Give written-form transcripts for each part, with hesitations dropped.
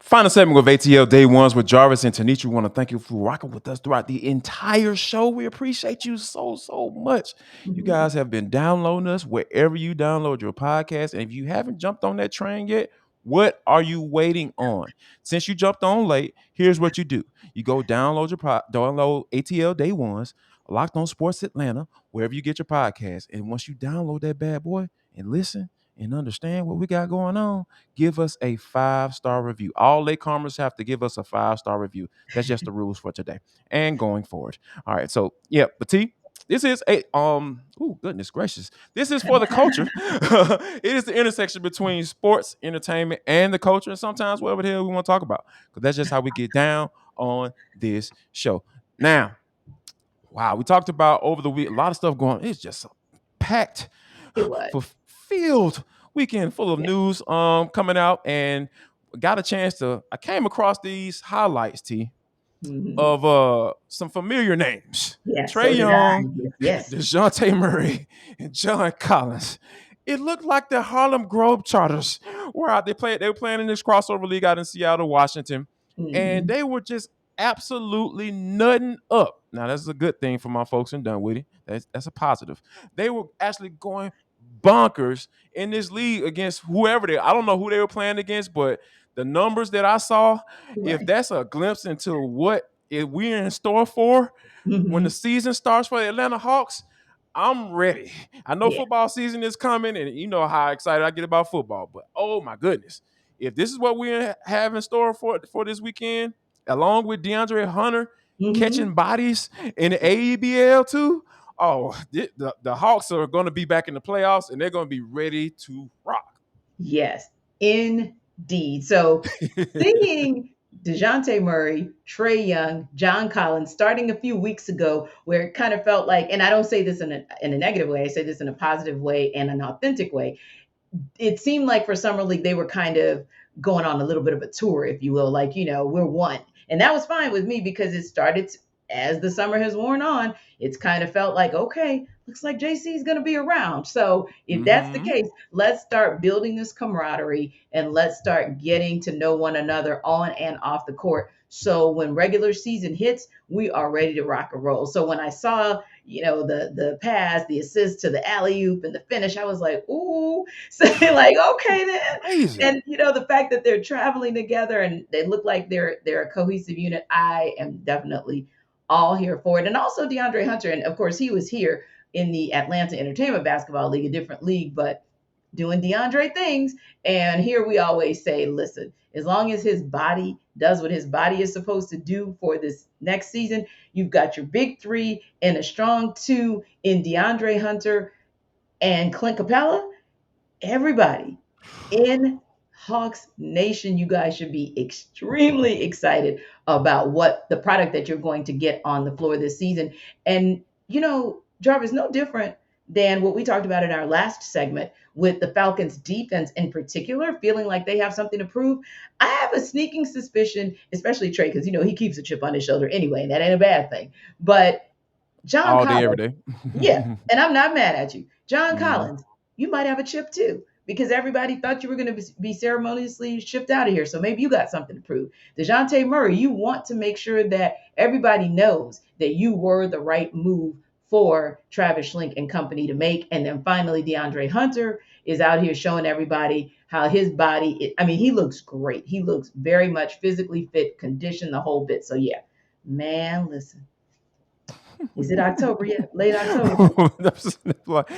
Final segment with ATL Day Ones with Jarvis and Tenitra. We want to thank you for rocking with us throughout the entire show. We appreciate you so much. You Mhm. guys have been downloading us wherever you download your podcast. And if you haven't jumped on that train yet, what are you waiting on? Since you jumped on late, here's what you do. You go download ATL Day Ones, Locked On Sports Atlanta, wherever you get your podcast. And once you download that bad boy and listen and understand what we got going on, give us a 5-star review. All latecomers have to give us a 5-star review. That's just the rules for today and going forward. All right. So yeah, but T, this is a oh goodness gracious. This is for the culture. It is the intersection between sports, entertainment, and the culture, and sometimes whatever the hell we want to talk about. Because that's just how we get down on this show. Now, wow, we talked about over the week, a lot of stuff going on. It's just packed, It was. fulfilled weekend full of Yeah. news coming out, and got a chance to I came across these highlights, T, Mhm. of some familiar names. Yeah, Trey so did I. Young, Yes. Dejounte Murray, and John Collins. It looked like the Harlem Globetrotters were out. They were playing in this crossover league out in Seattle, Washington, and Mhm. they were just absolutely nutting up. Now that's a good thing for my folks in Dunwoody. That's a positive. They were actually going bonkers in this league against whoever they. I don't know who they were playing against, but the numbers that I saw, if Right. that's a glimpse into what we're in store for when the Mhm. season starts for the Atlanta Hawks, I'm ready. I know Yeah. football season is coming, and you know how excited I get about football. But oh my goodness, if this is what we have in store for this weekend, along with DeAndre Hunter Mhm. catching bodies in the AEBL too, oh, the Hawks are going to be back in the playoffs, and they're going to be ready to rock. Yes, indeed. So seeing Dejounte Murray, Trey Young, John Collins starting a few weeks ago, where it kind of felt like, and I don't say this in a negative way, I say this in a positive way and an authentic way. It seemed like for Summer League, they were kind of going on a little bit of a tour, if you will, like, we're one. And that was fine with me because it started as the summer has worn on, it's kind of felt like, okay, looks like JC is going to be around. So if that's the Mm-hmm. case, let's start building this camaraderie and let's start getting to know one another on and off the court. So when regular season hits, we are ready to rock and roll. So when I saw, the pass, the assist to the alley oop and the finish, I was like, ooh, so like, okay then. Crazy. And the fact that they're traveling together and they look like they're a cohesive unit, I am definitely all here for it. And also DeAndre Hunter, and of course he was here in the Atlanta Entertainment Basketball League, a different league, but doing DeAndre things. And here we always say, listen, as long as his body does what his body is supposed to do for this next season, you've got your big three and a strong two in DeAndre Hunter and Clint Capella. Everybody in Hawks Nation, you guys should be extremely excited about what the product that you're going to get on the floor this season. And, Jarvis, no different than what we talked about in our last segment with the Falcons defense in particular, feeling like they have something to prove. I have a sneaking suspicion, especially Trey, because, he keeps a chip on his shoulder anyway, and that ain't a bad thing. But John All day, every Collins, day. yeah, and I'm not mad at you. John Mhm. Collins, you might have a chip too, because everybody thought you were going to be ceremoniously shipped out of here. So maybe you got something to prove. DeJounte Murray, you want to make sure that everybody knows that you were the right move for Travis Schlenk and company to make. And then finally, DeAndre Hunter is out here showing everybody how his body, I mean, he looks great. He looks very much physically fit, conditioned, the whole bit. So yeah, man, listen. Is it October yet? Late October. I'm sitting up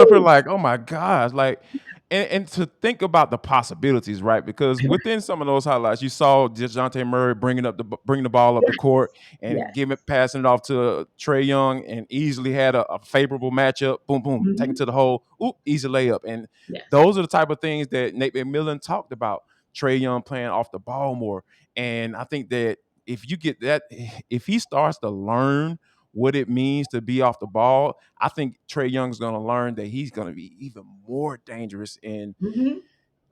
here Woo! like, oh my gosh, like, and to think about the possibilities, right? Because within some of those highlights, you saw Dejounte Murray bringing the ball up the court and Yes. passing it off to Trey Young, and easily had a favorable matchup. Boom, boom, taking Mhm. to the hole. Oop, easy layup. And Yes. those are the type of things that Nate McMillan talked about. Trey Young playing off the ball more, and I think that if you get that, if he starts to learn what it means to be off the ball, I think Trey Young's going to learn that he's going to be even more dangerous. And Mhm.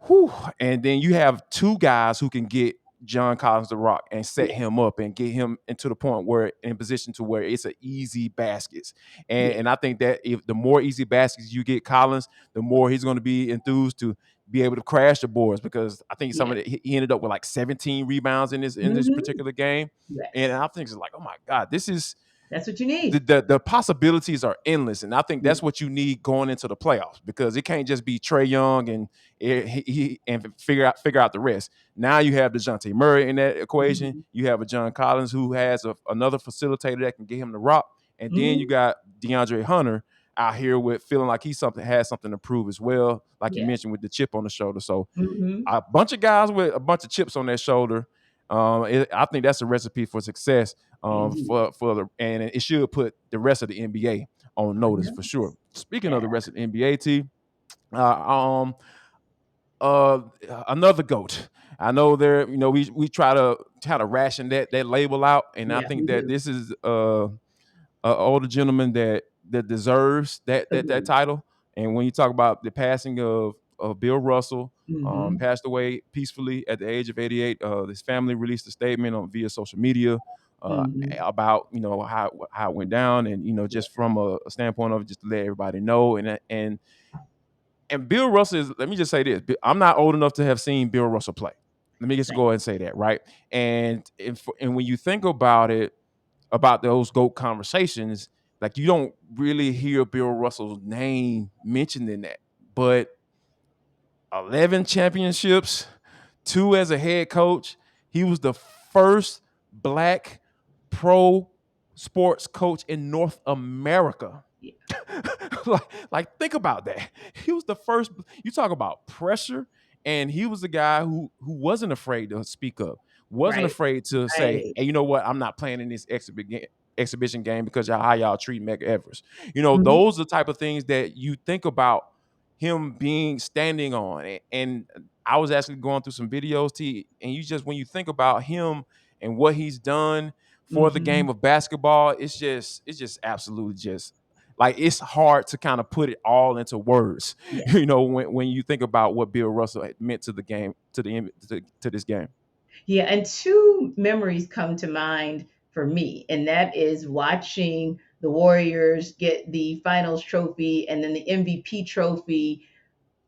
whew, and then you have two guys who can get John Collins the rock and set Yes. him up and get him into the point where in position to where it's an easy baskets. And Yes. and I think that if the more easy baskets you get Collins, the more he's going to be enthused to be able to crash the boards because I think some Yeah. of it, he ended up with like 17 rebounds in this Hmm. particular game, and Yes. I think it's like, oh my god, this is That's what you the, need. the the possibilities are endless, and I think Yeah. that's what you need going into the playoffs because it can't just be Trey Young and and figure out the rest. Now you have Dejounte Murray in that equation. Hmm. You have a John Collins who has another facilitator that can get him the rock, and then you Hmm. got DeAndre Hunter out here with feeling like he something has something to prove as well, like you Yeah. mentioned with the chip on the shoulder. So Hmm. a bunch of guys with a bunch of chips on their shoulder. I think that's a recipe for success. Indeed. For the and it should put the rest of the NBA on I notice know. for sure. Speaking of Yeah. the rest of the NBA, uh, um, uh, another goat. I know there. We try to ration that label out, and I Yeah. think We that do. this is a older gentleman that deserves that Agreed. title. And when you talk about the passing of Bill Russell, Hmm. passed away peacefully at the age of 88. His family released a statement on via social media uh, Hmm. about how it went down, and Yeah. just from a standpoint of just to let everybody know. And Bill Russell is. Let me just say this: I'm not old enough to have seen Bill Russell play. Let me just Same. go ahead and say that, right? And when you think about it, about those GOAT conversations, like you don't really hear Bill Russell's name mentioned in that. But 11 championships, two as a head coach. He was the first black pro sports coach in North America. Yeah. like think about that. He was the first. You talk about pressure, and he was the guy who wasn't afraid to speak up, wasn't Right. afraid to say, Right. "Hey, you know what? I'm not playing in this exhibition game because how y'all treat Meg Evers." Hmm. Those are the type of things that you think about him being standing on. And I was actually going through some videos, T, and you just when you think about him and what he's done for the Hmm. game of basketball, it's just absolutely just like it's hard to kind of put it all into words, Yeah. when you think about what Bill Russell had meant to the game, to this game. Yeah, and two memories come to mind for me, and that is watching the Warriors get the finals trophy and then the MVP trophy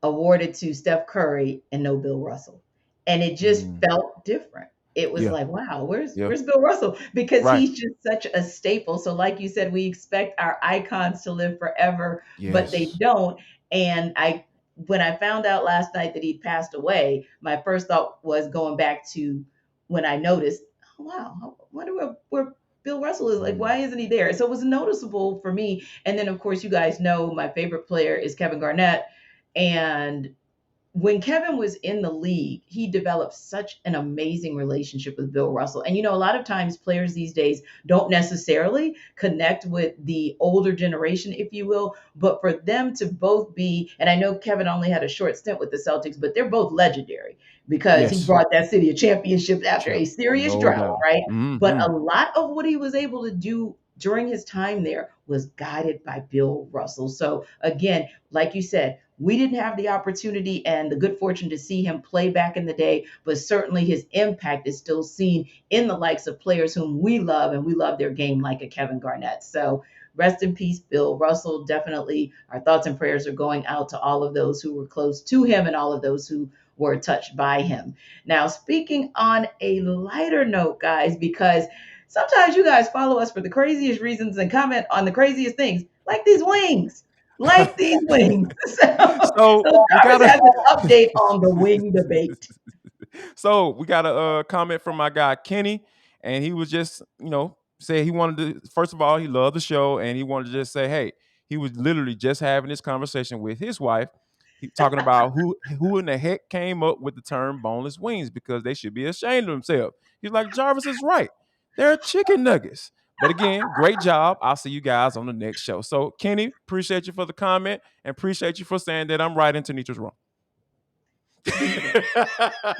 awarded to Steph Curry and no Bill Russell. And it just Mm, felt different. It was yeah, like, wow, where's yeah, where's Bill Russell? Because right. he's just such a staple. So like you said, we expect our icons to live forever, but they Yes. don't. And I when I found out last night that he passed away, my first thought was going back to when I noticed, oh wow, I wonder where Bill Russell is. Like, Mm, why isn't he there? So it was noticeable for me. And then of course you guys know my favorite player is Kevin Garnett. And when Kevin was in the league, he developed such an amazing relationship with Bill Russell. And a lot of times players these days don't necessarily connect with the older generation, if you will, but for them to both be, and I know Kevin only had a short stint with the Celtics, but they're both legendary because he yes. brought that city a championship after a serious No drought, doubt. right? But Hmm. a lot of what he was able to do during his time there was guided by Bill Russell. So again, like you said, we didn't have the opportunity and the good fortune to see him play back in the day, but certainly his impact is still seen in the likes of players whom we love, and we love their game like a Kevin Garnett. So rest in peace, Bill Russell. Definitely our thoughts and prayers are going out to all of those who were close to him and all of those who were touched by him. Now, speaking on a lighter note, guys, because sometimes you guys follow us for the craziest reasons and comment on the craziest things, like these wings. Like these wings. So So we Jarvis gotta has an update on the wing debate. so we got a comment from my guy Kenny, and he was just, say he wanted to. First of all, he loved the show, and he wanted to just say, hey, he was literally just having this conversation with his wife, talking about who in the heck came up with the term boneless wings because they should be ashamed of themselves. He's like, Jarvis is right. They're chicken nuggets. But again, great job. I'll see you guys on the next show. So, Kenny, appreciate you for the comment and appreciate you for saying that I'm right and Tanitra's wrong. Bingo.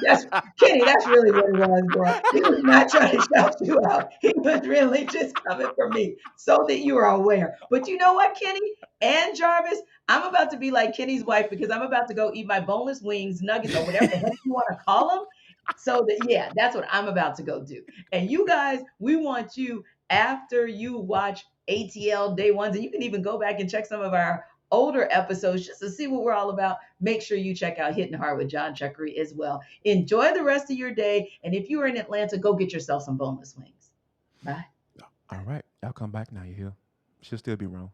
That's Kenny, that's really what it was, bro. He was not trying to shout you out. He was really just coming for me so that you are aware. But you know what, Kenny and Jarvis? I'm about to be like Kenny's wife because I'm about to go eat my boneless wings, nuggets, or whatever the heck you want to call them. So that, yeah, that's what I'm about to go do. And you guys, we want you after you watch ATL day ones, and you can even go back and check some of our older episodes just to see what we're all about, make sure you check out Hitting Hard with John Chuckery as well. Enjoy the rest of your day. And if you are in Atlanta, go get yourself some boneless wings. Bye. All right. I'll come back now. You hear? She'll still be wrong.